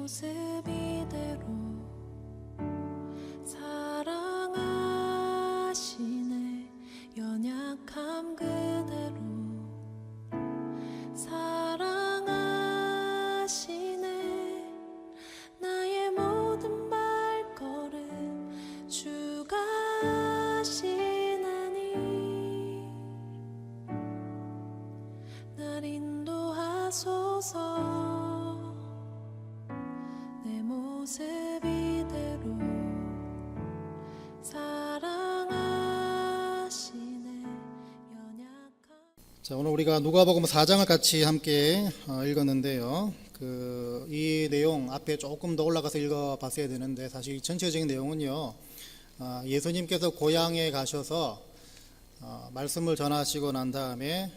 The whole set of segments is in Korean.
모습 이대로 사랑하시네. 연약함 그대로 사랑하시네. 나의 모든 발걸음 주가 하시나니 날 인도하소서. 내 모습 이대로 사랑하시네. 연약한. 자, 오늘 우리가 누가복음 4장을 같이 함께 읽었는데요. 이 내용 앞에 조금 더 올라가서 읽어봤어야 되는데, 사실 전체적인 내용은요, 예수님께서 고향에 가셔서 말씀을 전하시고 난 다음에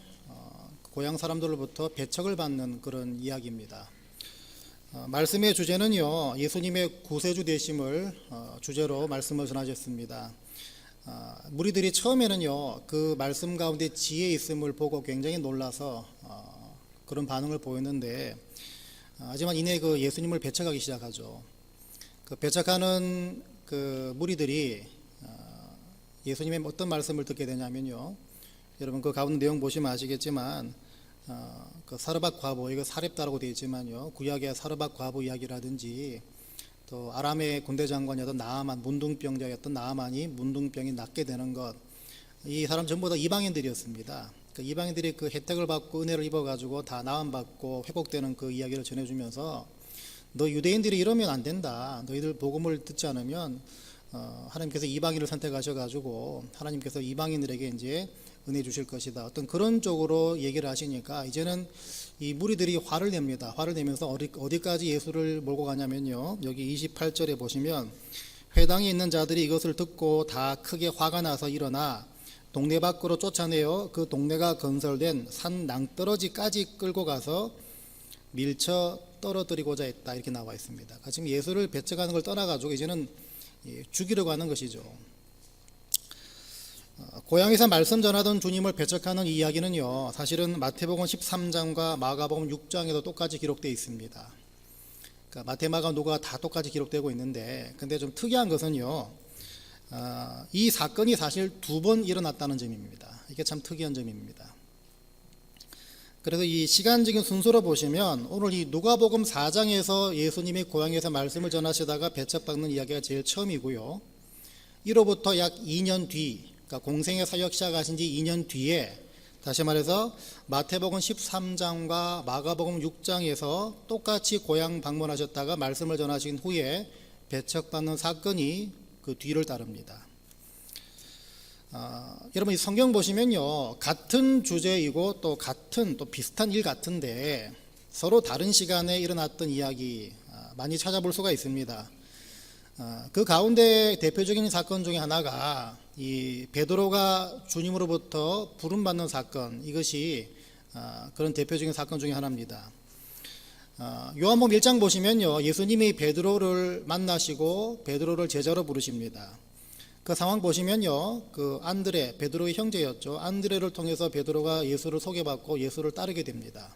고향 사람들로부터 배척을 받는 그런 이야기입니다. 말씀의 주제는요, 예수님의 구세주 되심을 주제로 말씀을 전하셨습니다. 무리들이 처음에는요, 그 말씀 가운데 지혜 있음을 보고 굉장히 놀라서 그런 반응을 보였는데, 하지만 이내 그 예수님을 배척하기 시작하죠. 그 배척하는 그 무리들이 예수님의 어떤 말씀을 듣게 되냐면요, 여러분 그 가운데 내용 보시면 아시겠지만 그 사르밧 과부, 이거 사렙다라고 되어 있지만요, 구약의 사르밧 과부 이야기라든지 또 아람의 군대 장관이었던 나아만, 문둥병자였던 나아만이 문둥병이 낫게 되는 것, 이 사람 전부 다 이방인들이었습니다. 그 이방인들이 그 혜택을 받고 은혜를 입어가지고 다 나음받고 회복되는 그 이야기를 전해주면서, 너 유대인들이 이러면 안 된다, 너희들 복음을 듣지 않으면 하나님께서 이방인을 선택하셔가지고 하나님께서 이방인들에게 이제 은혜 주실 것이다, 어떤 그런 쪽으로 얘기를 하시니까 이제는 이 무리들이 화를 냅니다. 화를 내면서 어디까지 예수를 몰고 가냐면요, 여기 28절에 보시면 회당에 있는 자들이 이것을 듣고 다 크게 화가 나서 일어나 동네 밖으로 쫓아내어 그 동네가 건설된 산 낭떠러지까지 끌고 가서 밀쳐 떨어뜨리고자 했다, 이렇게 나와 있습니다. 그러니까 지금 예수를 배척하는 걸 떠나가지고 이제는 죽이려고 하는 것이죠. 고향에서 말씀 전하던 주님을 배척하는 이야기는요, 사실은 마태복음 13장과 마가복음 6장에도 똑같이 기록되어 있습니다. 그러니까 마태, 마가, 누가 다 똑같이 기록되고 있는데, 근데 좀 특이한 것은요, 이 사건이 사실 2번 일어났다는 점입니다. 이게 참 특이한 점입니다. 그래서 이 시간적인 순서로 보시면 오늘 이 누가복음 4장에서 예수님이 고향에서 말씀을 전하시다가 배척받는 이야기가 제일 처음이고요, 이로부터 약 2년 뒤, 그러니까 공생의 사역 시작하신 지 2년 뒤에, 다시 말해서 마태복음 13장과 마가복음 6장에서 똑같이 고향 방문하셨다가 말씀을 전하신 후에 배척받는 사건이 그 뒤를 따릅니다. 여러분 이 성경 보시면요, 같은 주제이고 또 비슷한 일 같은데 서로 다른 시간에 일어났던 이야기 많이 찾아볼 수가 있습니다. 그 가운데 대표적인 사건 중에 하나가 이 베드로가 주님으로부터 부름받는 사건, 이것이 그런 대표적인 사건 중에 하나입니다. 요한복음 1장 보시면요, 예수님이 베드로를 만나시고 베드로를 제자로 부르십니다. 그 상황 보시면요, 그 안드레, 베드로의 형제였죠, 안드레를 통해서 베드로가 예수를 소개받고 예수를 따르게 됩니다.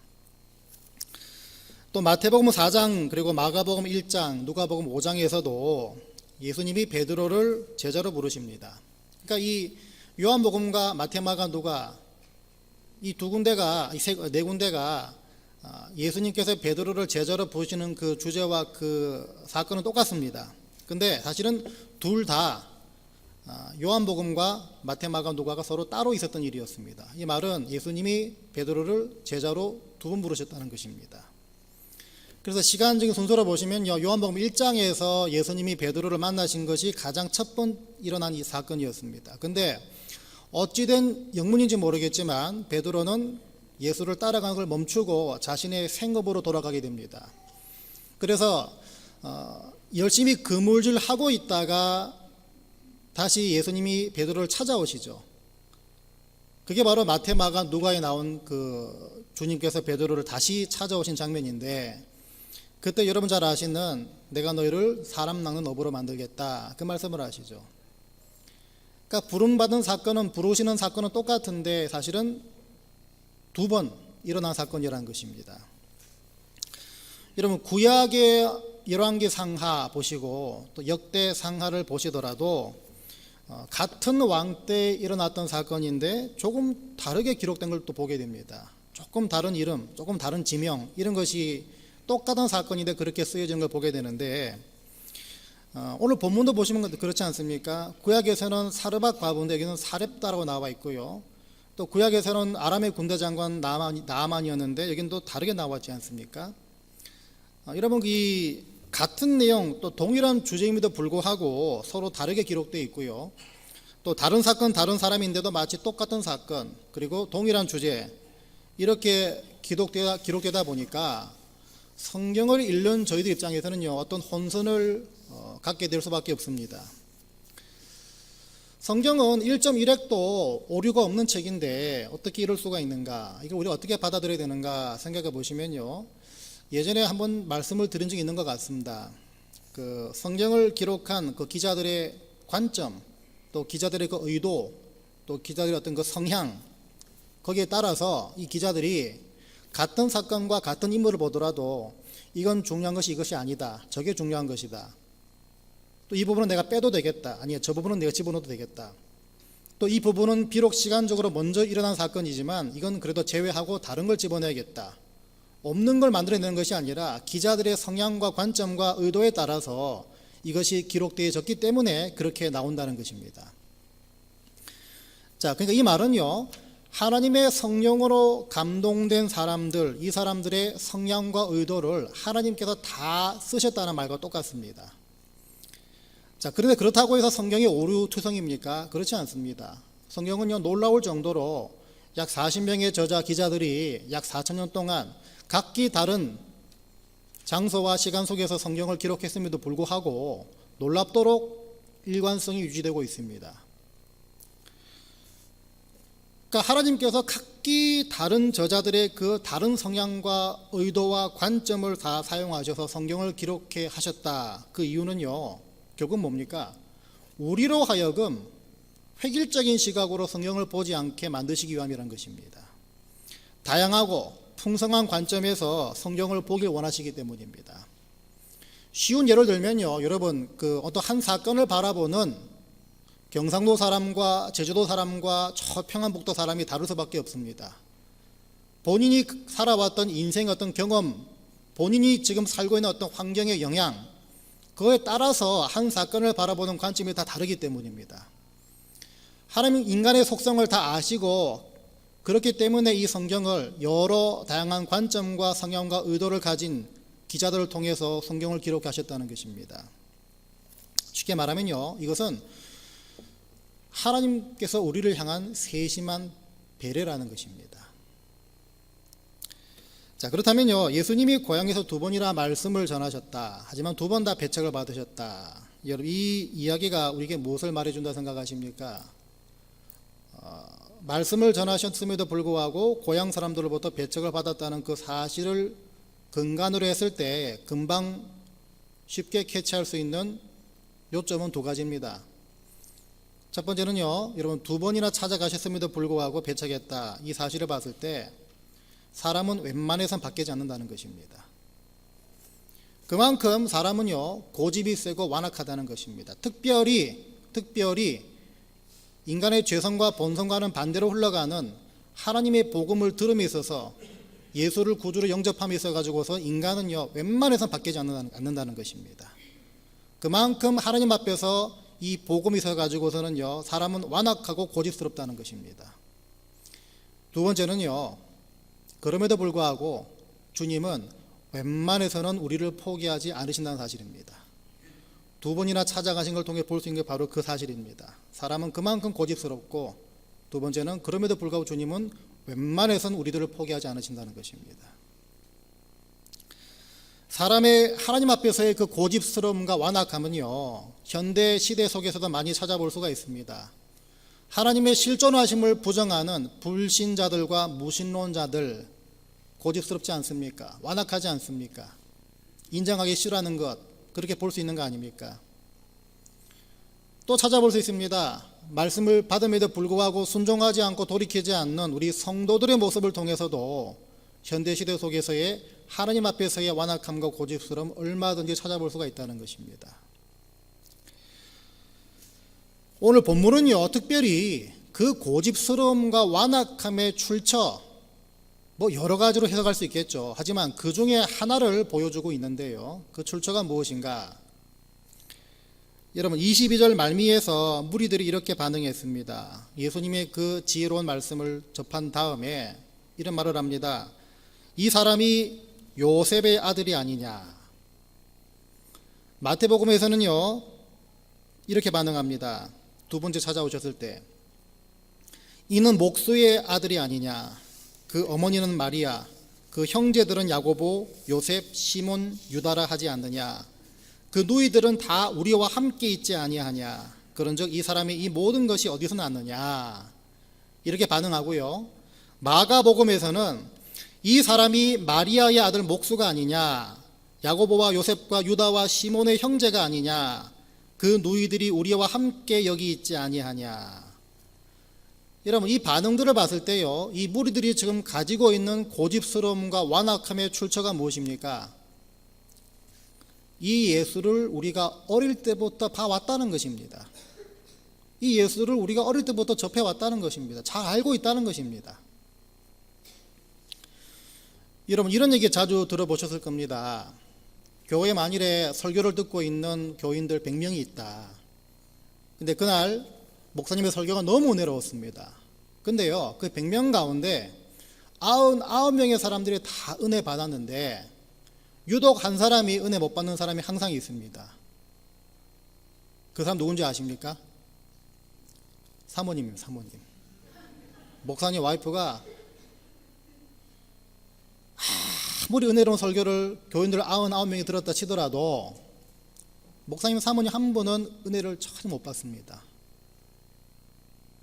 또 마태복음 4장 그리고 마가복음 1장, 누가복음 5장에서도 예수님이 베드로를 제자로 부르십니다. 그러니까 이 요한복음과 마태, 마가, 누가 이 두 군데가, 네 군데가 예수님께서 베드로를 제자로 부르시는 그 주제와 그 사건은 똑같습니다. 근데 사실은 둘 다 요한복음과 마태, 마가, 누가가 서로 따로 있었던 일이었습니다. 이 말은 예수님이 베드로를 제자로 2번 부르셨다는 것입니다. 그래서 시간적인 순서로 보시면요, 요한복음 1장에서 예수님이 베드로를 만나신 것이 가장 첫 번 일어난 이 사건이었습니다. 근데 어찌된 영문인지 모르겠지만 베드로는 예수를 따라가는 걸 멈추고 자신의 생업으로 돌아가게 됩니다. 그래서 열심히 그물질하고 있다가 다시 예수님이 베드로를 찾아오시죠. 그게 바로 마태, 마가, 누가에 나온 그 주님께서 베드로를 다시 찾아오신 장면인데, 그때 여러분 잘 아시는 내가 너희를 사람 낚는 어부로 만들겠다, 그 말씀을 하시죠. 그러니까 부름받은 사건은, 부르시는 사건은 똑같은데 사실은 2번 일어난 사건이라는 것입니다. 여러분 구약의 열왕기 상하 보시고 또 역대 상하를 보시더라도 같은 왕 때 일어났던 사건인데 조금 다르게 기록된 걸 또 보게 됩니다. 조금 다른 이름, 조금 다른 지명, 이런 것이 똑같은 사건인데 그렇게 쓰여진 걸 보게 되는데, 오늘 본문도 보시면 그렇지 않습니까? 구약에서는 사르밧 과부인데 여기는 사렙다라고 나와 있고요. 또 구약에서는 아람의 군대 장관 나아만이었는데 여기는 또 다르게 나왔지 않습니까? 여러분, 이 같은 내용 또 동일한 주제임에도 불구하고 서로 다르게 기록되어 있고요. 또 다른 사건, 다른 사람인데도 마치 똑같은 사건, 그리고 동일한 주제, 이렇게 기록되다 보니까 성경을 읽는 저희들 입장에서는요, 어떤 혼선을 갖게 될 수밖에 없습니다. 성경은 1.1획도 오류가 없는 책인데 어떻게 이럴 수가 있는가, 이걸 우리가 어떻게 받아들여야 되는가 생각해 보시면요, 예전에 한번 말씀을 드린 적이 있는 것 같습니다. 그 성경을 기록한 그 기자들의 관점, 또 기자들의 그 의도, 또 기자들의 어떤 그 성향, 거기에 따라서 이 기자들이 같은 사건과 같은 인물을 보더라도 이건 중요한 것이 이것이 아니다, 저게 중요한 것이다, 또 이 부분은 내가 빼도 되겠다, 아니야 저 부분은 내가 집어넣어도 되겠다, 또 이 부분은 비록 시간적으로 먼저 일어난 사건이지만 이건 그래도 제외하고 다른 걸 집어넣어야겠다, 없는 걸 만들어내는 것이 아니라 기자들의 성향과 관점과 의도에 따라서 이것이 기록되어졌기 때문에 그렇게 나온다는 것입니다. 자, 그러니까 이 말은요, 하나님의 성령으로 감동된 사람들, 이 사람들의 성향과 의도를 하나님께서 다 쓰셨다는 말과 똑같습니다. 자, 그런데 그렇다고 해서 성경이 오류투성입니까? 그렇지 않습니다. 성경은요, 놀라울 정도로 약 40명의 저자 기자들이 약 4,000년 동안 각기 다른 장소와 시간 속에서 성경을 기록했음에도 불구하고 놀랍도록 일관성이 유지되고 있습니다. 그러니까 하나님께서 각기 다른 저자들의 그 다른 성향과 의도와 관점을 다 사용하셔서 성경을 기록해 하셨다. 그 이유는요, 결국 뭡니까? 우리로 하여금 획일적인 시각으로 성경을 보지 않게 만드시기 위함이라는 것입니다. 다양하고 풍성한 관점에서 성경을 보길 원하시기 때문입니다. 쉬운 예를 들면요, 여러분, 그 어떤 한 사건을 바라보는 경상도 사람과 제주도 사람과 저 평안북도 사람이 다를 수밖에 없습니다. 본인이 살아왔던 인생의 어떤 경험, 본인이 지금 살고 있는 어떤 환경의 영향, 그거에 따라서 한 사건을 바라보는 관점이 다 다르기 때문입니다. 하나님 인간의 속성을 다 아시고 그렇기 때문에 이 성경을 여러 다양한 관점과 성향과 의도를 가진 기자들을 통해서 성경을 기록하셨다는 것입니다. 쉽게 말하면요, 이것은 하나님께서 우리를 향한 세심한 배려라는 것입니다. 자, 그렇다면요, 예수님이 고향에서 2번이나 말씀을 전하셨다, 하지만 2번 다 배척을 받으셨다, 여러분, 이 이야기가 우리에게 무엇을 말해준다 생각하십니까? 말씀을 전하셨음에도 불구하고 고향 사람들로부터 배척을 받았다는 그 사실을 근간으로 했을 때 금방 쉽게 캐치할 수 있는 요점은 2가지입니다. 첫 번째는요, 여러분, 2번이나 찾아가셨음에도 불구하고 배척했다, 이 사실을 봤을 때 사람은 웬만해선 바뀌지 않는다는 것입니다. 그만큼 사람은요, 고집이 세고 완악하다는 것입니다. 특별히 인간의 죄성과 본성과는 반대로 흘러가는 하나님의 복음을 들음에 있어서 예수를 구주로 영접함에 있어 가지고서 인간은요, 웬만해선 바뀌지 않는다는 것입니다. 그만큼 하나님 앞에서 이 복음이 있어 가지고서는요, 사람은 완악하고 고집스럽다는 것입니다. 2번째는요, 그럼에도 불구하고 주님은 웬만해서는 우리를 포기하지 않으신다는 사실입니다. 2번이나 찾아가신 걸 통해 볼 수 있는 게 바로 그 사실입니다. 사람은 그만큼 고집스럽고, 2번째는 그럼에도 불구하고 주님은 웬만해서는 우리들을 포기하지 않으신다는 것입니다. 사람의 하나님 앞에서의 그 고집스러움과 완악함은요, 현대 시대 속에서도 많이 찾아볼 수가 있습니다. 하나님의 실존하심을 부정하는 불신자들과 무신론자들, 고집스럽지 않습니까? 완악하지 않습니까? 인정하기 싫어하는 것, 그렇게 볼 수 있는 거 아닙니까? 또 찾아볼 수 있습니다. 말씀을 받음에도 불구하고 순종하지 않고 돌이키지 않는 우리 성도들의 모습을 통해서도 현대시대 속에서의 하나님 앞에서의 완악함과 고집스러움 얼마든지 찾아볼 수가 있다는 것입니다. 오늘 본문은요, 특별히 그 고집스러움과 완악함의 출처, 여러 가지로 해석할 수 있겠죠. 하지만 그 중에 하나를 보여주고 있는데요. 그 출처가 무엇인가? 여러분, 22절 말미에서 무리들이 이렇게 반응했습니다. 예수님의 그 지혜로운 말씀을 접한 다음에 이런 말을 합니다. 이 사람이 요셉의 아들이 아니냐. 마태복음에서는요, 이렇게 반응합니다. 두 번째 찾아오셨을 때, 이는 목수의 아들이 아니냐. 그 어머니는 마리아, 그 형제들은 야고보, 요셉, 시몬, 유다라 하지 않느냐. 그 누이들은 다 우리와 함께 있지 아니하냐. 그런즉 이 사람이 이 모든 것이 어디서 났느냐. 이렇게 반응하고요. 마가복음에서는 이 사람이 마리아의 아들 목수가 아니냐, 야고보와 요셉과 유다와 시몬의 형제가 아니냐, 그 누이들이 우리와 함께 여기 있지 아니하냐. 여러분, 이 반응들을 봤을 때요, 이 무리들이 지금 가지고 있는 고집스러움과 완악함의 출처가 무엇입니까? 이 예수를 우리가 어릴 때부터 봐왔다는 것입니다. 이 예수를 우리가 어릴 때부터 접해왔다는 것입니다. 잘 알고 있다는 것입니다. 여러분, 이런 얘기 자주 들어보셨을 겁니다. 교회 만일에 설교를 듣고 있는 교인들 100명이 있다. 근데 그날 목사님의 설교가 너무 은혜로웠습니다. 근데요, 그 100명 가운데 99명의 사람들이 다 은혜 받았는데 유독 한 사람이 은혜 못 받는 사람이 항상 있습니다. 그 사람 누군지 아십니까? 사모님입니다. 사모님. 목사님 와이프가 아무리 은혜로운 설교를 교인들 99명이 들었다 치더라도 목사님 사모님 한 분은 은혜를 전혀 못 받습니다.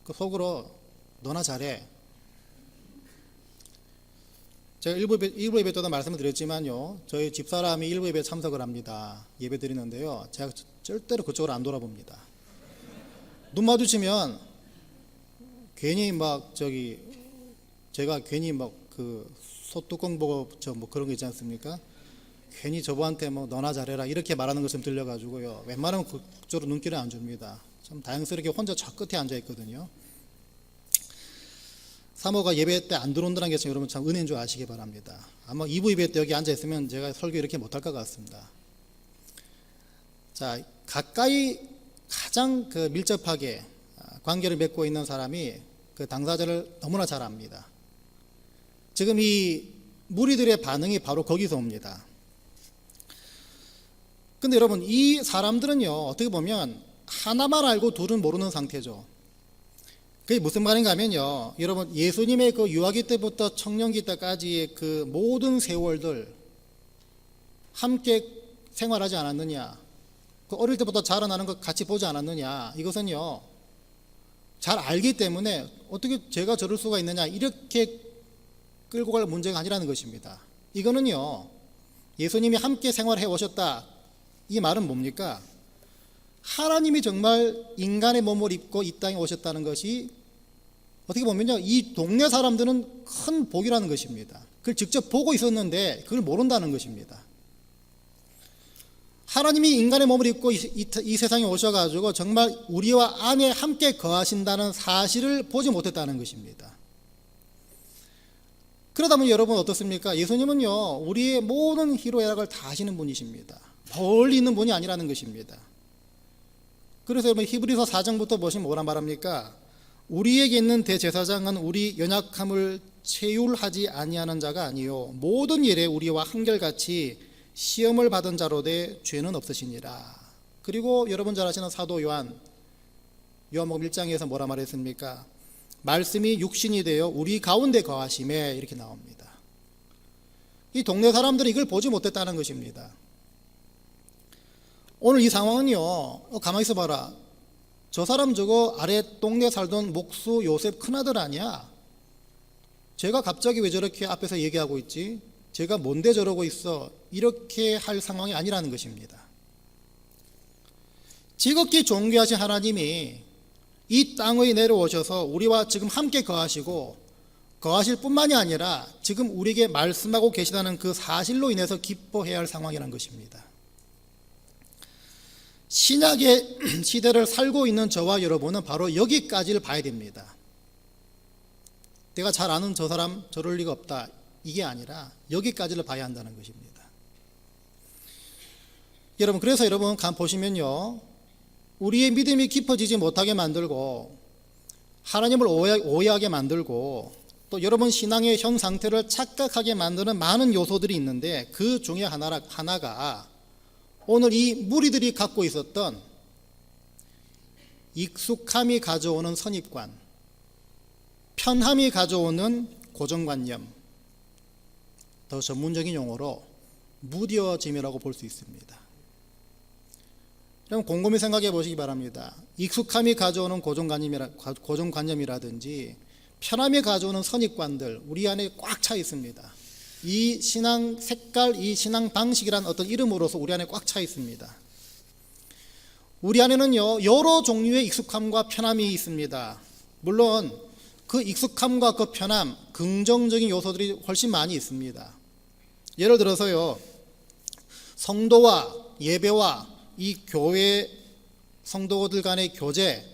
그 속으로 너나 잘해. 제가 일부 예배 때도 말씀을 드렸지만요, 저희 집사람이 일부 예배에 참석을 합니다. 예배 드리는데요, 제가 절대로 그쪽으로 안 돌아봅니다. 눈 마주치면 괜히 제가 괜히 그 소뚜껑 보고 그런 거 있지 않습니까? 괜히 저분한테 너나 잘해라 이렇게 말하는 것좀 들려가지고요, 웬만하면 그쪽으로 눈길을 안 줍니다. 참 다행스럽게 혼자 저 끝에 앉아 있거든요. 사모가 예배 때 안 들어온다는 게 여러분 참 은혜인 줄 아시기 바랍니다. 아마 2부 예배 때 여기 앉아 있으면 제가 설교 이렇게 못할 것 같습니다. 자, 가까이 가장 밀접하게 관계를 맺고 있는 사람이 그 당사자를 너무나 잘 압니다. 지금 이 무리들의 반응이 바로 거기서 옵니다. 근데 여러분, 이 사람들은요, 어떻게 보면 하나만 알고 둘은 모르는 상태죠. 그게 무슨 말인가 하면요, 여러분, 예수님의 그 유아기 때부터 청년기 때까지의 그 모든 세월들 함께 생활하지 않았느냐, 그 어릴 때부터 자라나는 것 같이 보지 않았느냐, 이것은요 잘 알기 때문에 어떻게 제가 저럴 수가 있느냐 이렇게 끌고 갈 문제가 아니라는 것입니다. 이거는요, 예수님이 함께 생활해 오셨다, 이 말은 뭡니까? 하나님이 정말 인간의 몸을 입고 이 땅에 오셨다는 것이 어떻게 보면요, 이 동네 사람들은 큰 복이라는 것입니다. 그걸 직접 보고 있었는데 그걸 모른다는 것입니다. 하나님이 인간의 몸을 입고 이 세상에 오셔가지고 정말 우리와 안에 함께 거하신다는 사실을 보지 못했다는 것입니다. 그러다 보니 여러분 어떻습니까? 예수님은요, 우리의 모든 희로애락을 다 아시는 분이십니다. 멀리 있는 분이 아니라는 것입니다. 그래서 여러분 히브리서 4장부터 보시면 뭐라 말합니까? 우리에게 있는 대제사장은 우리 연약함을 체휼하지 아니하는 자가 아니요 모든 일에 우리와 한결같이 시험을 받은 자로되 죄는 없으시니라. 그리고 여러분 잘 아시는 사도 요한복음 1장에서 뭐라 말했습니까? 말씀이 육신이 되어 우리 가운데 거하심에, 이렇게 나옵니다. 이 동네 사람들이 이걸 보지 못했다는 것입니다. 오늘 이 상황은요, 가만히 있어 봐라, 저 사람 저거 아래 동네 살던 목수 요셉 큰아들 아니야? 제가 갑자기 왜 저렇게 앞에서 얘기하고 있지? 제가 뭔데 저러고 있어? 이렇게 할 상황이 아니라는 것입니다. 지극히 존귀하신 하나님이 이 땅에 내려오셔서 우리와 지금 함께 거하시고 거하실 뿐만이 아니라 지금 우리에게 말씀하고 계시다는 그 사실로 인해서 기뻐해야 할 상황이라는 것입니다. 신약의 시대를 살고 있는 저와 여러분은 바로 여기까지를 봐야 됩니다. 내가 잘 아는 저 사람 저럴 리가 없다, 이게 아니라 여기까지를 봐야 한다는 것입니다. 여러분, 그래서 여러분 보시면요, 우리의 믿음이 깊어지지 못하게 만들고 하나님을 오해하게 만들고 또 여러분 신앙의 현 상태를 착각하게 만드는 많은 요소들이 있는데, 그 중에 하나가 오늘 이 무리들이 갖고 있었던 익숙함이 가져오는 선입관, 편함이 가져오는 고정관념, 더 전문적인 용어로 무뎌짐이라고 볼 수 있습니다. 그럼 곰곰이 생각해 보시기 바랍니다. 익숙함이 가져오는 고정관념이라든지 편함이 가져오는 선입관들, 우리 안에 꽉 차 있습니다. 이 신앙 색깔, 이 신앙 방식이란 어떤 이름으로서 우리 안에 꽉 차 있습니다. 우리 안에는요, 여러 종류의 익숙함과 편함이 있습니다. 물론 그 익숙함과 그 편함, 긍정적인 요소들이 훨씬 많이 있습니다. 예를 들어서요, 성도와 예배와 이 교회 성도들 간의 교제,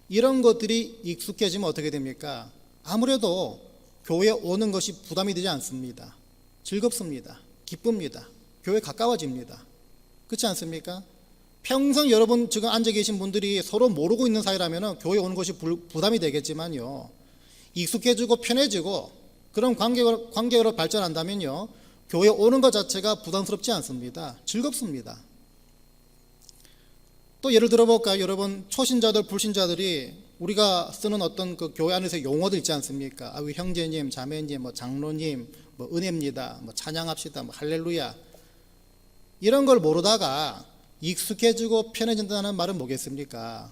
이런 것들이 익숙해지면 어떻게 됩니까? 아무래도 교회에 오는 것이 부담이 되지 않습니다. 즐겁습니다. 기쁩니다. 교회에 가까워집니다. 그렇지 않습니까? 평생 여러분 지금 앉아 계신 분들이 서로 모르고 있는 사이라면 교회에 오는 것이 부담이 되겠지만요, 익숙해지고 편해지고 그런 관계로 발전한다면요, 교회에 오는 것 자체가 부담스럽지 않습니다. 즐겁습니다. 또 예를 들어볼까요? 여러분, 초신자들, 불신자들이 우리가 쓰는 어떤 그 교회 안에서 용어들 있지 않습니까? 우리 형제님, 자매님, 뭐 장로님, 뭐 은혜입니다, 뭐 찬양합시다, 뭐 할렐루야, 이런 걸 모르다가 익숙해지고 편해진다는 말은 뭐겠습니까?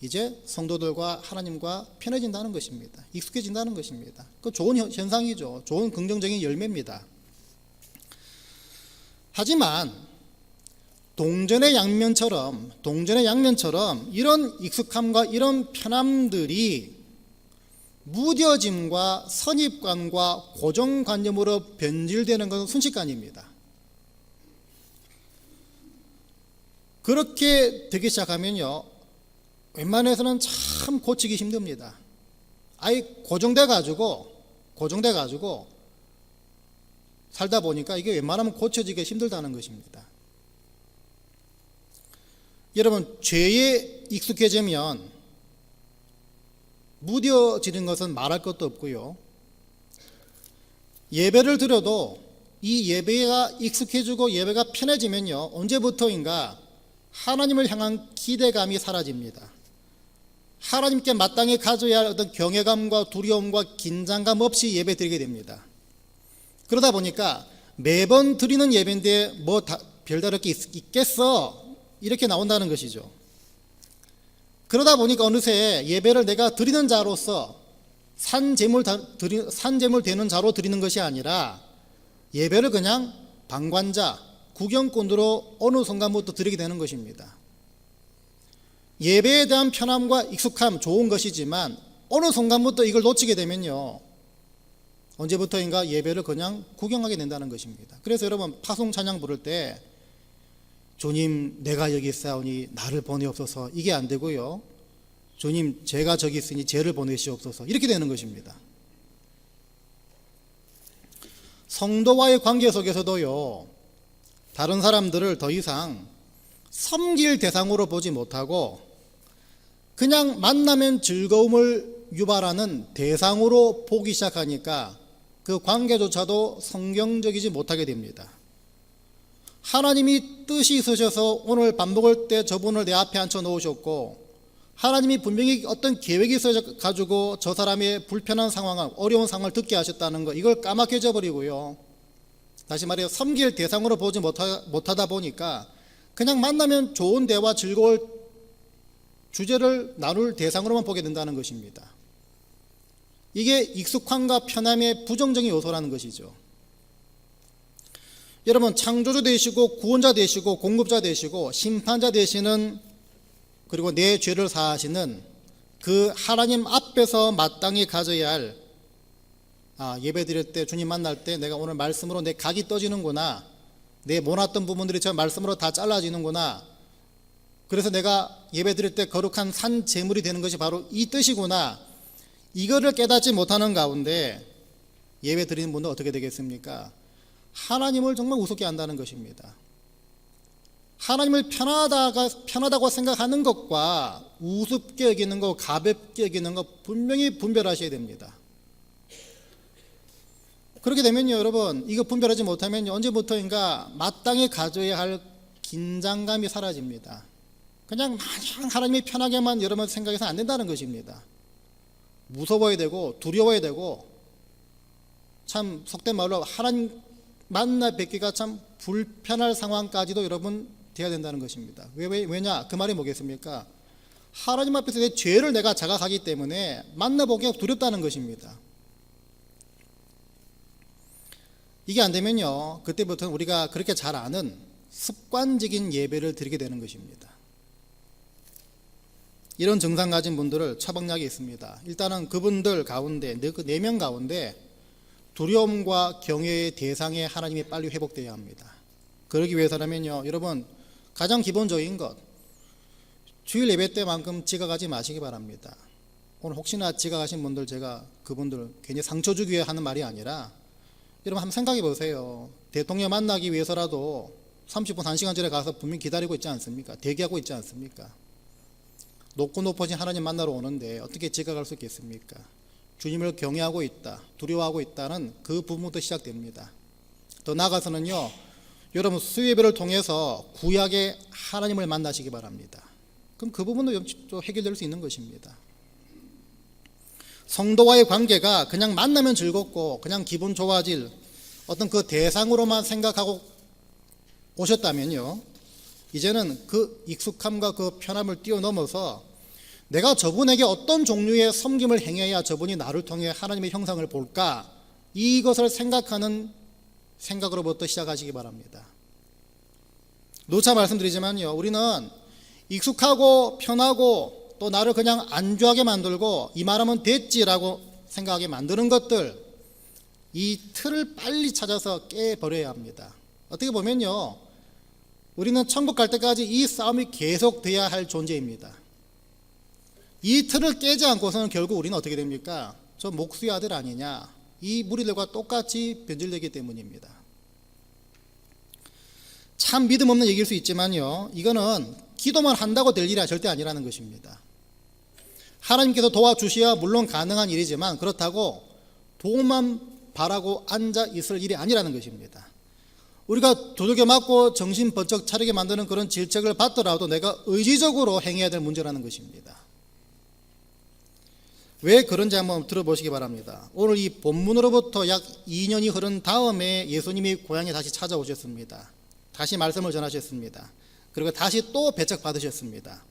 이제 성도들과 하나님과 편해진다는 것입니다. 익숙해진다는 것입니다. 그 좋은 현상이죠. 좋은 긍정적인 열매입니다. 하지만 동전의 양면처럼 이런 익숙함과 이런 편함들이 무뎌짐과 선입관과 고정관념으로 변질되는 것은 순식간입니다. 그렇게 되기 시작하면요, 웬만해서는 참 고치기 힘듭니다. 아예 고정돼 가지고 살다 보니까 이게 웬만하면 고쳐지기 힘들다는 것입니다. 여러분, 죄에 익숙해지면 무뎌지는 것은 말할 것도 없고요, 예배를 드려도 이 예배가 익숙해지고 예배가 편해지면요, 언제부터인가 하나님을 향한 기대감이 사라집니다. 하나님께 마땅히 가져야 할 어떤 경외감과 두려움과 긴장감 없이 예배 드리게 됩니다. 그러다 보니까 매번 드리는 예배인데 뭐 별다를 게 있겠어, 이렇게 나온다는 것이죠. 그러다 보니까 어느새 예배를 내가 드리는 자로서 산재물 되는 자로 드리는 것이 아니라 예배를 그냥 방관자, 구경꾼으로 어느 순간부터 드리게 되는 것입니다. 예배에 대한 편함과 익숙함 좋은 것이지만 어느 순간부터 이걸 놓치게 되면요, 언제부터인가 예배를 그냥 구경하게 된다는 것입니다. 그래서 여러분, 파송 찬양 부를 때 주님 내가 여기 있사오니 나를 보내옵소서, 이게 안 되고요, 주님 제가 저기 있으니 죄를 보내시옵소서, 이렇게 되는 것입니다. 성도와의 관계 속에서도요, 다른 사람들을 더 이상 섬길 대상으로 보지 못하고 그냥 만나면 즐거움을 유발하는 대상으로 보기 시작하니까 그 관계조차도 성경적이지 못하게 됩니다. 하나님이 뜻이 있으셔서 오늘 밥 먹을 때 저분을 내 앞에 앉혀 놓으셨고, 하나님이 분명히 어떤 계획이 있어 가지고 저 사람의 불편한 상황, 어려운 상황을 듣게 하셨다는 거, 이걸 까맣게 잊어버리고요, 다시 말해서 섬길 대상으로 보지 못하다 보니까 그냥 만나면 좋은 대화, 즐거울 주제를 나눌 대상으로만 보게 된다는 것입니다. 이게 익숙함과 편함의 부정적인 요소라는 것이죠. 여러분, 창조주 되시고 구원자 되시고 공급자 되시고 심판자 되시는, 그리고 내 죄를 사하시는 그 하나님 앞에서 마땅히 가져야 할 예배 드릴 때 주님 만날 때 내가 오늘 말씀으로 내 각이 떠지는구나, 내 모났던 부분들이 저 말씀으로 다 잘라지는구나, 그래서 내가 예배 드릴 때 거룩한 산 제물이 되는 것이 바로 이 뜻이구나, 이거를 깨닫지 못하는 가운데 예배 드리는 분은 어떻게 되겠습니까? 하나님을 정말 우습게 한다는 것입니다. 하나님을 편하다고 생각하는 것과 우습게 여기는 것, 가볍게 여기는 것 분명히 분별하셔야 됩니다. 그렇게 되면요, 여러분, 이거 분별하지 못하면 언제부터인가 마땅히 가져야 할 긴장감이 사라집니다. 그냥 마냥 하나님이 편하게만 여러분 생각해서 안 된다는 것입니다. 무서워야 되고 두려워야 되고, 참 속된 말로 하나님 만나 뵙기가 참 불편할 상황까지도 여러분 돼야 된다는 것입니다. 왜냐? 그 말이 뭐겠습니까? 하나님 앞에서 내 죄를 내가 자각하기 때문에 만나보기가 두렵다는 것입니다. 이게 안 되면요, 그때부터는 우리가 그렇게 잘 아는 습관적인 예배를 드리게 되는 것입니다. 이런 증상 가진 분들을 처방약이 있습니다. 일단은 그분들 가운데, 그 4명 가운데 두려움과 경외의 대상에 하나님이 빨리 회복되어야 합니다. 그러기 위해서라면요, 여러분, 가장 기본적인 것, 주일 예배 때만큼 지각하지 마시기 바랍니다. 오늘 혹시나 지각하신 분들, 제가 그분들 괜히 상처 주기 위해 하는 말이 아니라, 여러분 한번 생각해 보세요. 대통령 만나기 위해서라도 30분, 1시간 전에 가서 분명히 기다리고 있지 않습니까? 대기하고 있지 않습니까? 높고 높으신 하나님 만나러 오는데 어떻게 지각할 수 있겠습니까? 주님을 경외하고 있다, 두려워하고 있다는 그 부분부터 시작됩니다. 더 나아가서는요, 여러분 수요예배를 통해서 구약의 하나님을 만나시기 바랍니다. 그럼 그 부분도 또 해결될 수 있는 것입니다. 성도와의 관계가 그냥 만나면 즐겁고 그냥 기분 좋아질 어떤 그 대상으로만 생각하고 오셨다면요, 이제는 그 익숙함과 그 편함을 뛰어넘어서 내가 저분에게 어떤 종류의 섬김을 행해야 저분이 나를 통해 하나님의 형상을 볼까, 이것을 생각하는 생각으로부터 시작하시기 바랍니다. 누차 말씀드리지만요, 우리는 익숙하고 편하고 또 나를 그냥 안주하게 만들고 이 말하면 됐지라고 생각하게 만드는 것들, 이 틀을 빨리 찾아서 깨버려야 합니다. 어떻게 보면요, 우리는 천국 갈 때까지 이 싸움이 계속돼야 할 존재입니다. 이 틀을 깨지 않고서는 결국 우리는 어떻게 됩니까? 저 목수의 아들 아니냐, 이 무리들과 똑같이 변질되기 때문입니다. 참 믿음 없는 얘기일 수 있지만요, 이거는 기도만 한다고 될 일이 절대 아니라는 것입니다. 하나님께서 도와주셔야 물론 가능한 일이지만 그렇다고 도움만 바라고 앉아 있을 일이 아니라는 것입니다. 우리가 두들겨 맞고 정신 번쩍 차리게 만드는 그런 질책을 받더라도 내가 의지적으로 행해야 될 문제라는 것입니다. 왜 그런지 한번 들어보시기 바랍니다. 오늘 이 본문으로부터 약 2년이 흐른 다음에 예수님이 고향에 다시 찾아오셨습니다. 다시 말씀을 전하셨습니다. 그리고 다시 또 배척받으셨습니다.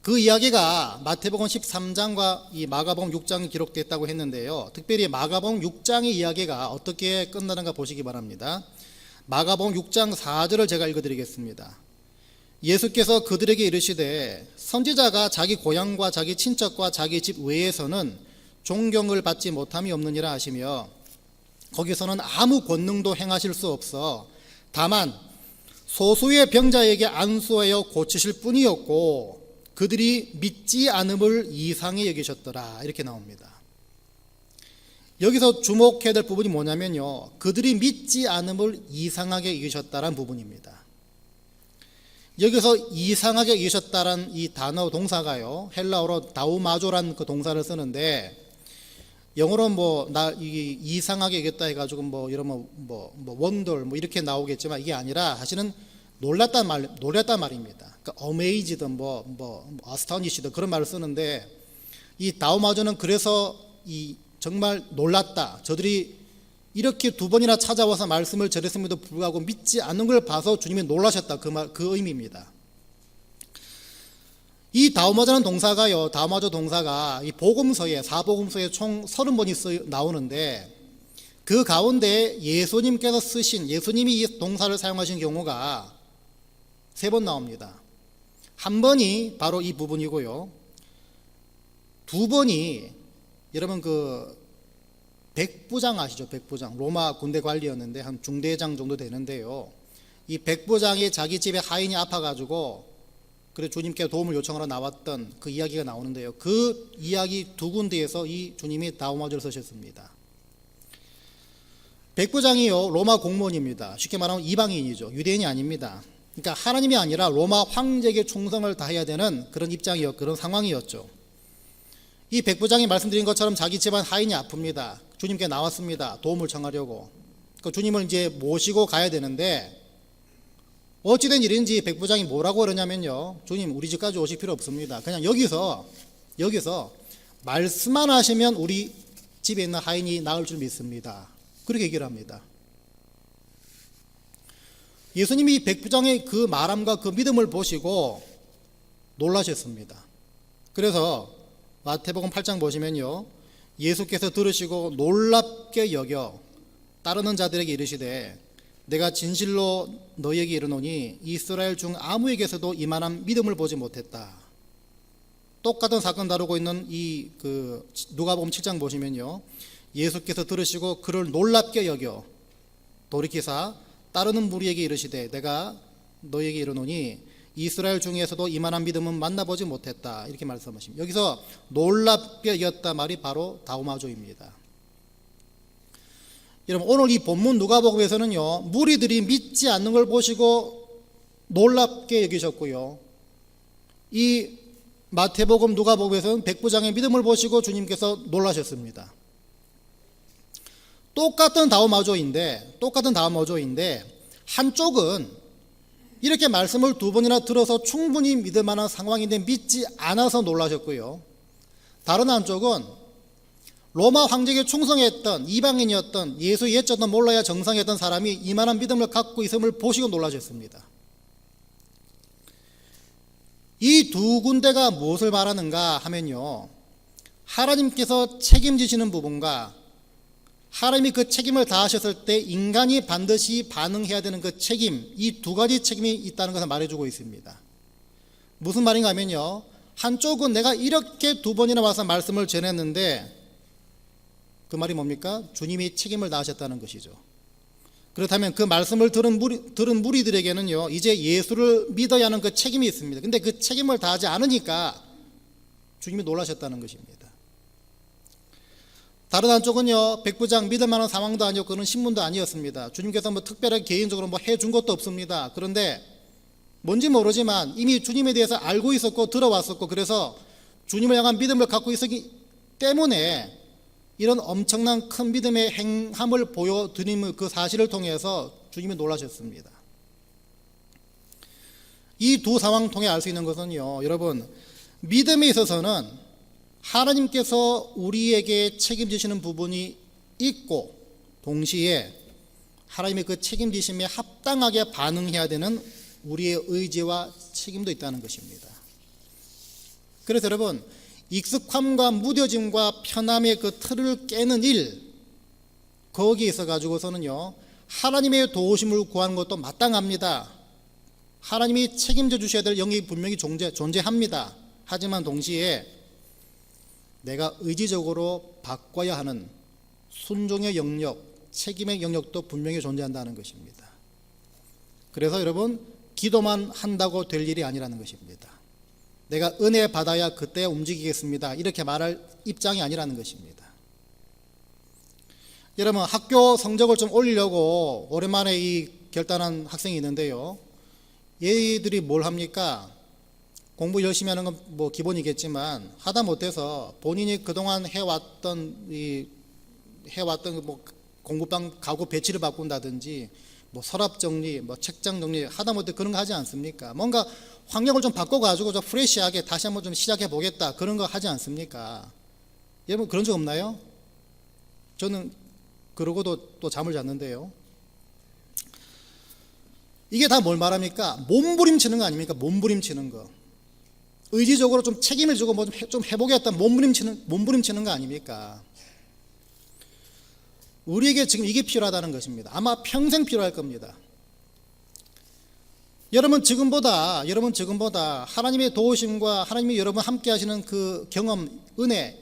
그 이야기가 마태복음 13장과 이 마가복음 6장에 기록됐다고 했는데요, 특별히 마가복음 6장의 이야기가 어떻게 끝나는가 보시기 바랍니다. 마가복음 6장 4절을 제가 읽어드리겠습니다. 예수께서 그들에게 이르시되 선지자가 자기 고향과 자기 친척과 자기 집 외에서는 존경을 받지 못함이 없느니라 하시며, 거기서는 아무 권능도 행하실 수 없어 다만 소수의 병자에게 안수하여 고치실 뿐이었고 그들이 믿지 않음을 이상히 여기셨더라, 이렇게 나옵니다. 여기서 주목해야 될 부분이 뭐냐면요, 그들이 믿지 않음을 이상하게 여기셨다라는 부분입니다. 여기서 이상하게 여기셨다라는 이 단어 동사가요, 헬라어로 다우마조라는 그 동사를 쓰는데, 영어로는 이상하게 여겼다 해가지고 이러면 원돌 이렇게 나오겠지만, 이게 아니라 사실은 놀랐단 말입니다. 그러니까 amazed, astonished 그런 말을 쓰는데, 이 다우마조는 그래서 정말 놀랐다, 저들이 이렇게 2번이나 찾아와서 말씀을 전했음에도 불구하고 믿지 않는 걸 봐서 주님이 놀라셨다, 그 의미입니다. 이 다우마조라는 동사가요, 다우마조 동사가 이 복음서에, 사복음서에 총 30번이 나오는데, 그 가운데 예수님께서 쓰신, 예수님이 이 동사를 사용하신 경우가 3번 나옵니다. 한 번이 바로 이 부분이고요, 2번이 여러분 백부장 아시죠? 백부장. 로마 군대 관리였는데 한 중대장 정도 되는데요. 이 백부장이 자기 집에 하인이 아파가지고 그래 주님께 도움을 요청하러 나왔던 그 이야기가 나오는데요. 그 이야기 두 군데에서 이 주님이 다우마조를 쓰셨습니다. 백부장이요, 로마 공무원입니다. 쉽게 말하면 이방인이죠. 유대인이 아닙니다. 그러니까 하나님이 아니라 로마 황제에게 충성을 다해야 되는 그런 그런 상황이었죠. 이 백부장이 말씀드린 것처럼 자기 집안 하인이 아픕니다. 주님께 나왔습니다. 도움을 청하려고. 그 주님을 이제 모시고 가야 되는데 어찌된 일인지 백부장이 뭐라고 그러냐면요, 주님 우리 집까지 오실 필요 없습니다. 그냥 여기서 말씀만 하시면 우리 집에 있는 하인이 나을 줄 믿습니다. 그렇게 얘기를 합니다. 예수님이 백부장의 그 말함과 그 믿음을 보시고 놀라셨습니다. 그래서 마태복음 8장 보시면요, 예수께서 들으시고 놀랍게 여겨 따르는 자들에게 이르시되 내가 진실로 너희에게 이르노니 이스라엘 중 아무에게서도 이만한 믿음을 보지 못했다. 똑같은 사건 다루고 있는 이 누가복음 7장 보시면요, 예수께서 들으시고 그를 놀랍게 여겨 돌이키사 따르는 무리에게 이르시되 내가 너희에게 이르노니 이스라엘 중에서도 이만한 믿음은 만나보지 못했다. 이렇게 말씀하십니다. 여기서 놀랍게 여겼다 말이 바로 다우마조입니다. 여러분, 오늘 이 본문 누가복음에서는요, 무리들이 믿지 않는 걸 보시고 놀랍게 여기셨고요, 이 마태복음 누가복음에서는 백부장의 믿음을 보시고 주님께서 놀라셨습니다. 똑같은 다우마조인데 한쪽은 이렇게 말씀을 두 번이나 들어서 충분히 믿을 만한 상황인데 믿지 않아서 놀라셨고요, 다른 한쪽은 로마 황제에게 충성했던 이방인이었던 예수 예자도 몰라야 정상이었던 사람이 이만한 믿음을 갖고 있음을 보시고 놀라셨습니다. 이 두 군데가 무엇을 말하는가 하면요, 하나님께서 책임지시는 부분과 하나님이 그 책임을 다하셨을 때 인간이 반드시 반응해야 되는 그 책임, 이 두 가지 책임이 있다는 것을 말해주고 있습니다. 무슨 말인가 하면요, 한쪽은 내가 이렇게 두 번이나 와서 말씀을 전했는데 그 말이 뭡니까? 주님이 책임을 다하셨다는 것이죠. 그렇다면 그 말씀을 들은 무리들에게는요, 이제 예수를 믿어야 하는 그 책임이 있습니다. 근데 그 책임을 다하지 않으니까 주님이 놀라셨다는 것입니다. 다른 한쪽은요, 백부장 믿을 만한 상황도 아니었고 그런 신분도 아니었습니다. 주님께서 특별하게 개인적으로 해준 것도 없습니다. 그런데 뭔지 모르지만 이미 주님에 대해서 알고 있었고 들어왔었고 그래서 주님을 향한 믿음을 갖고 있었기 때문에 이런 엄청난 큰 믿음의 행함을 보여드리는 그 사실을 통해서 주님이 놀라셨습니다. 이 두 상황 통해 알 수 있는 것은요, 여러분, 믿음에 있어서는 하나님께서 우리에게 책임지시는 부분이 있고 동시에 하나님의 그 책임지심에 합당하게 반응해야 되는 우리의 의지와 책임도 있다는 것입니다. 그래서 여러분, 익숙함과 무뎌짐과 편함의 그 틀을 깨는 일, 거기에 있어 가지고서는요, 하나님의 도우심을 구하는 것도 마땅합니다. 하나님이 책임져 주셔야 될 영역이 분명히 존재합니다. 하지만 동시에 내가 의지적으로 바꿔야 하는 순종의 영역, 책임의 영역도 분명히 존재한다는 것입니다. 그래서 여러분, 기도만 한다고 될 일이 아니라는 것입니다. 내가 은혜 받아야 그때 움직이겠습니다, 이렇게 말할 입장이 아니라는 것입니다. 여러분, 학교 성적을 좀 올리려고 오랜만에 이 결단한 학생이 있는데요, 얘들이 뭘 합니까? 공부 열심히 하는 건 뭐 기본이겠지만 하다 못해서 본인이 그동안 해왔던 뭐 공부방 가구 배치를 바꾼다든지 뭐 서랍 정리, 뭐 책장 정리 하다 못해 그런 거 하지 않습니까? 뭔가 환경을 좀 바꿔가지고 좀 프레시하게 다시 한번 좀 시작해 보겠다, 그런 거 하지 않습니까? 여러분, 그런 적 없나요? 저는 그러고도 또 잠을 잤는데요. 이게 다 뭘 말합니까? 몸부림치는 거 아닙니까? 몸부림치는 거. 의지적으로 좀 책임을 지고 뭐 좀 해보겠다, 몸부림치는 거 아닙니까? 우리에게 지금 이게 필요하다는 것입니다. 아마 평생 필요할 겁니다. 여러분 지금보다 하나님의 도우심과 하나님이 여러분 함께 하시는 그 경험, 은혜,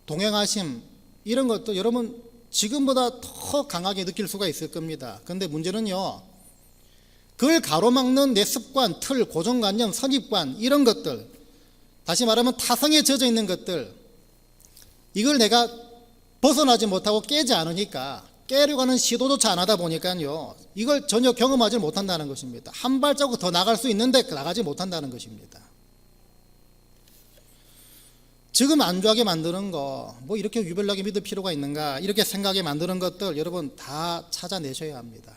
동행하심, 이런 것도 여러분 지금보다 더 강하게 느낄 수가 있을 겁니다. 그런데 문제는요, 그걸 가로막는 내 습관, 틀, 고정관념, 선입관 이런 것들, 다시 말하면 타성에 젖어 있는 것들, 이걸 내가 벗어나지 못하고 깨지 않으니까, 깨려고 하는 시도조차 안 하다 보니까요, 이걸 전혀 경험하지 못한다는 것입니다. 한 발자국 더 나갈 수 있는데 나가지 못한다는 것입니다. 지금 안주하게 만드는 거, 뭐 이렇게 유별나게 믿을 필요가 있는가, 이렇게 생각하게 만드는 것들 여러분 다 찾아내셔야 합니다.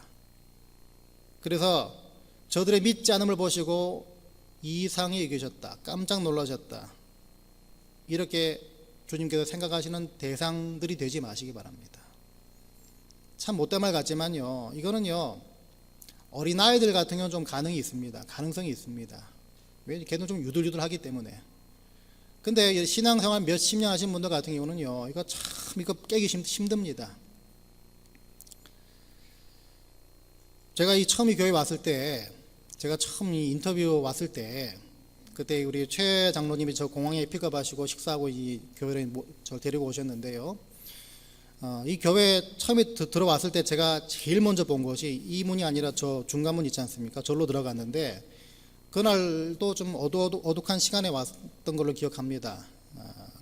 그래서 저들의 믿지 않음을 보시고 이상히 여기셨다, 깜짝 놀라셨다, 이렇게 주님께서 생각하시는 대상들이 되지 마시기 바랍니다. 참 못된 말 같지만요, 이거는요 어린아이들 같은 경우는 좀 가능성이 있습니다. 왜? 걔는 좀 유들유들하기 때문에. 근데 신앙생활 몇십 년 하신 분들 같은 경우는요, 이거 깨기 힘듭니다. 제가 처음 이 교회 왔을 때, 제가 처음 이 인터뷰 왔을 때, 그때 우리 최 장로님이 저 공항에 픽업하시고 식사하고 이 교회를 저 데리고 오셨는데요. 이 교회 처음에 들어왔을 때 제가 제일 먼저 본 것이 이 문이 아니라 저 중간문 있지 않습니까? 절로 들어갔는데, 그날도 좀 어둑한 시간에 왔던 걸로 기억합니다.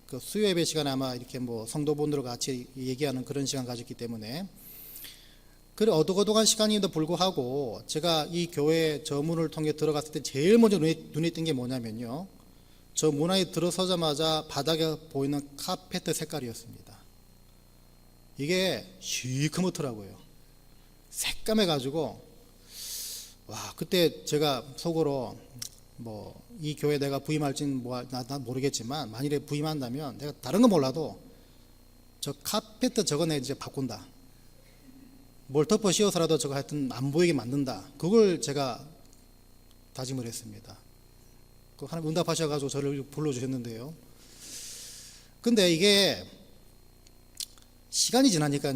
그 수요 예배 시간에 아마 이렇게 뭐 성도분들과 같이 얘기하는 그런 시간 가졌기 때문에, 그 어둑어둑한 시간임에도 불구하고 제가 이 교회 저 문을 통해 들어갔을 때 제일 먼저 눈에 띈 게 뭐냐면요, 저 문 안에 들어서자마자 바닥에 보이는 카페트 색깔이었습니다. 이게 시커멓더라고요. 새까매가지고, 와, 그때 제가 속으로 뭐 이 교회 내가 부임할지는 난 모르겠지만, 만일에 부임한다면 내가 다른 건 몰라도 저 카페트 저거 내 이제 바꾼다, 뭘 덮어 씌워서라도 저거 하여튼 안 보이게 만든다, 그걸 제가 다짐을 했습니다. 그 하나님 응답하셔가지고 저를 불러주셨는데요. 근데 이게 시간이 지나니까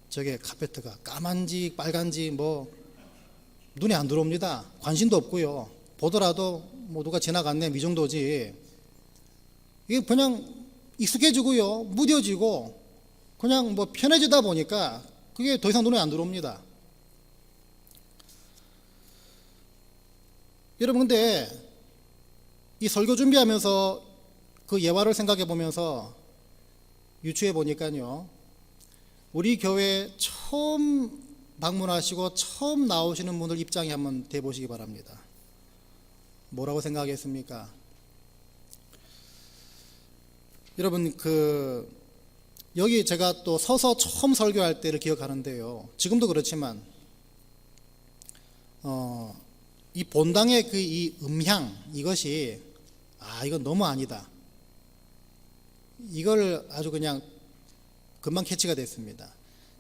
저게 카페트가 까만지 빨간지 뭐 눈에 안 들어옵니다. 관심도 없고요. 보더라도 뭐 누가 지나갔네 이 정도지. 이게 그냥 익숙해지고요, 무뎌지고 그냥 뭐 편해지다 보니까 그게 더 이상 눈에 안 들어옵니다. 여러분, 근데 이 설교 준비하면서 그 예화를 생각해 보면서 유추해 보니까요, 우리 교회 처음 방문하시고 처음 나오시는 분들 입장에 한번 대보시기 바랍니다. 뭐라고 생각하겠습니까? 여러분, 여기 제가 또 서서 처음 설교할 때를 기억하는데요, 지금도 그렇지만 이 본당의 이 음향, 이것이 이건 너무 아니다, 이걸 아주 그냥 금방 캐치가 됐습니다.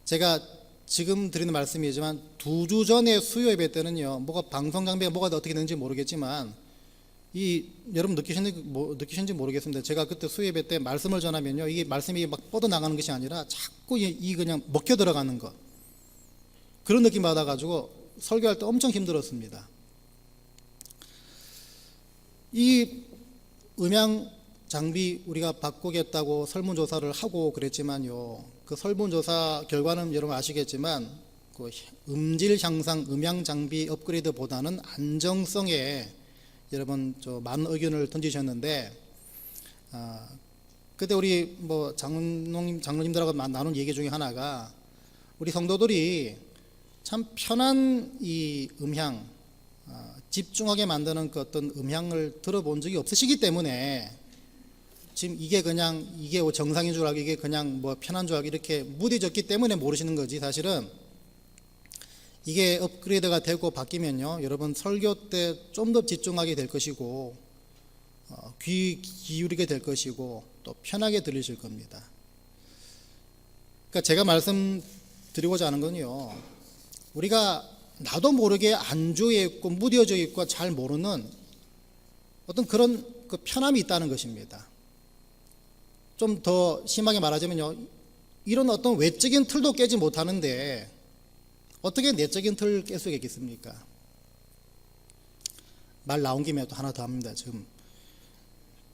제가 지금 드리는 말씀이지만 2주 전에 수요 예배 때는요, 뭐가 방송 장비가 뭐가 어떻게 되는지 모르겠지만, 여러분 느끼셨는지 모르겠습니다. 제가 그때 수요 예배 때 말씀을 전하면요, 이게 말씀이 막 뻗어나가는 것이 아니라 자꾸 그냥 먹혀 들어가는 것, 그런 느낌 받아가지고 설교할 때 엄청 힘들었습니다. 이 음향 장비 우리가 바꾸겠다고 설문조사를 하고 그랬지만요, 그 설문조사 결과는 여러분 아시겠지만 그 음질 향상 음향 장비 업그레이드보다는 안정성에 여러분 많은 의견을 던지셨는데, 그때 우리 뭐 장로님들하고 나눈 얘기 중에 하나가, 우리 성도들이 참 편한 이 음향, 집중하게 만드는 그 어떤 음향을 들어본 적이 없으시기 때문에 지금 이게 정상인 줄 알고 이게 그냥 뭐 편한 줄 알고 이렇게 무뎌졌기 때문에 모르시는 거지, 사실은 이게 업그레이드가 되고 바뀌면요, 여러분 설교 때 좀 더 집중하게 될 것이고, 귀 기울이게 될 것이고, 또 편하게 들리실 겁니다. 그러니까 제가 말씀드리고자 하는 건요, 우리가 나도 모르게 안주해 있고 무뎌져 있고 잘 모르는 어떤 그런 그 편함이 있다는 것입니다. 좀 더 심하게 말하자면요, 이런 어떤 외적인 틀도 깨지 못하는데 어떻게 내적인 틀을 깰 수가 있겠습니까? 말 나온 김에 또 하나 더 합니다. 지금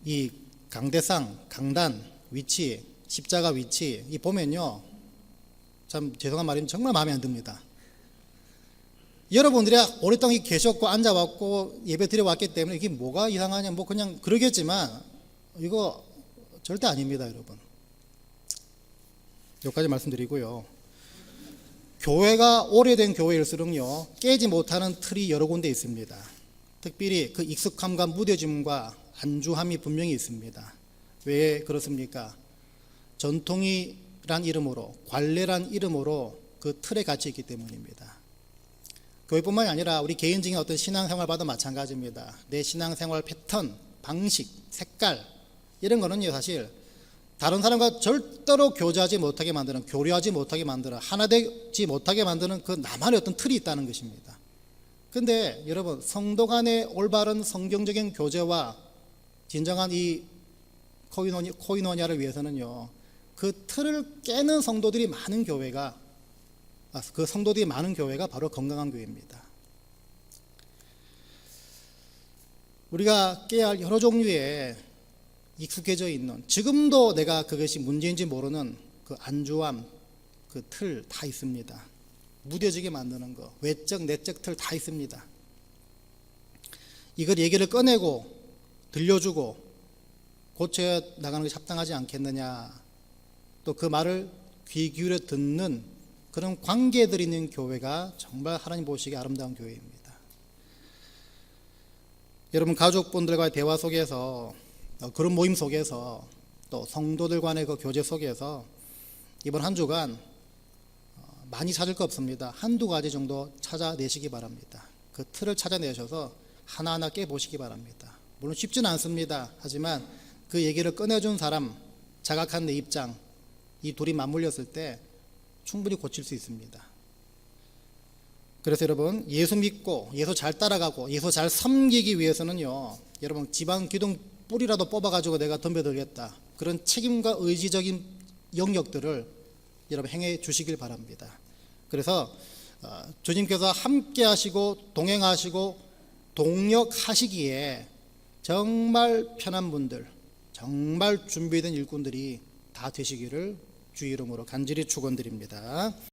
이 강대상, 강단, 위치, 십자가 위치 이 보면요, 참 죄송한 말이면 정말 마음에 안 듭니다. 여러분들이 오랫동안 계셨고 앉아왔고 예배 드려왔기 때문에 이게 뭐가 이상하냐 뭐 그냥 그러겠지만 이거 절대 아닙니다, 여러분. 여기까지 말씀드리고요. 교회가 오래된 교회일수록요, 깨지 못하는 틀이 여러 군데 있습니다. 특별히 그 익숙함과 무뎌짐과 안주함이 분명히 있습니다. 왜 그렇습니까? 전통이란 이름으로, 관례란 이름으로 그 틀에 갇혀 있기 때문입니다. 교회뿐만이 아니라 우리 개인적인 어떤 신앙생활과도 마찬가지입니다. 내 신앙생활 패턴, 방식, 색깔 이런 거는요, 사실 다른 사람과 절대로 교제하지 못하게 만드는, 교류하지 못하게 만드는, 하나 되지 못하게 만드는 그 나만의 어떤 틀이 있다는 것입니다. 근데 여러분, 성도 간의 올바른 성경적인 교제와 진정한 이 코이노니아를 위해서는요, 그 틀을 깨는 성도들이 많은 교회가, 그 성도들이 많은 교회가 바로 건강한 교회입니다. 우리가 깨야 할 여러 종류의 익숙해져 있는, 지금도 내가 그것이 문제인지 모르는 그 안주함, 그 틀 다 있습니다. 무뎌지게 만드는 거, 외적 내적 틀 다 있습니다. 이걸 얘기를 꺼내고 들려주고 고쳐 나가는 것이 합당하지 않겠느냐, 또 그 말을 귀 기울여 듣는 그런 관계들이 있는 교회가 정말 하나님 보시기에 아름다운 교회입니다. 여러분, 가족분들과의 대화 속에서, 그런 모임 속에서, 또 성도들 간의 그 교제 속에서 이번 한 주간 많이 찾을 거 없습니다. 한두 가지 정도 찾아내시기 바랍니다. 그 틀을 찾아내셔서 하나하나 깨보시기 바랍니다. 물론 쉽지는 않습니다. 하지만 그 얘기를 꺼내준 사람, 자각한 내 입장, 이 둘이 맞물렸을 때 충분히 고칠 수 있습니다. 그래서 여러분, 예수 믿고 예수 잘 따라가고 예수 잘 섬기기 위해서는요, 여러분 지방 기둥 뿌리라도 뽑아가지고 내가 덤벼들겠다, 그런 책임과 의지적인 영역들을 여러분 행해 주시길 바랍니다. 그래서 주님께서 함께 하시고 동행하시고 동역하시기에 정말 편한 분들, 정말 준비된 일꾼들이 다 되시기를 주 이름으로 간절히 축원드립니다.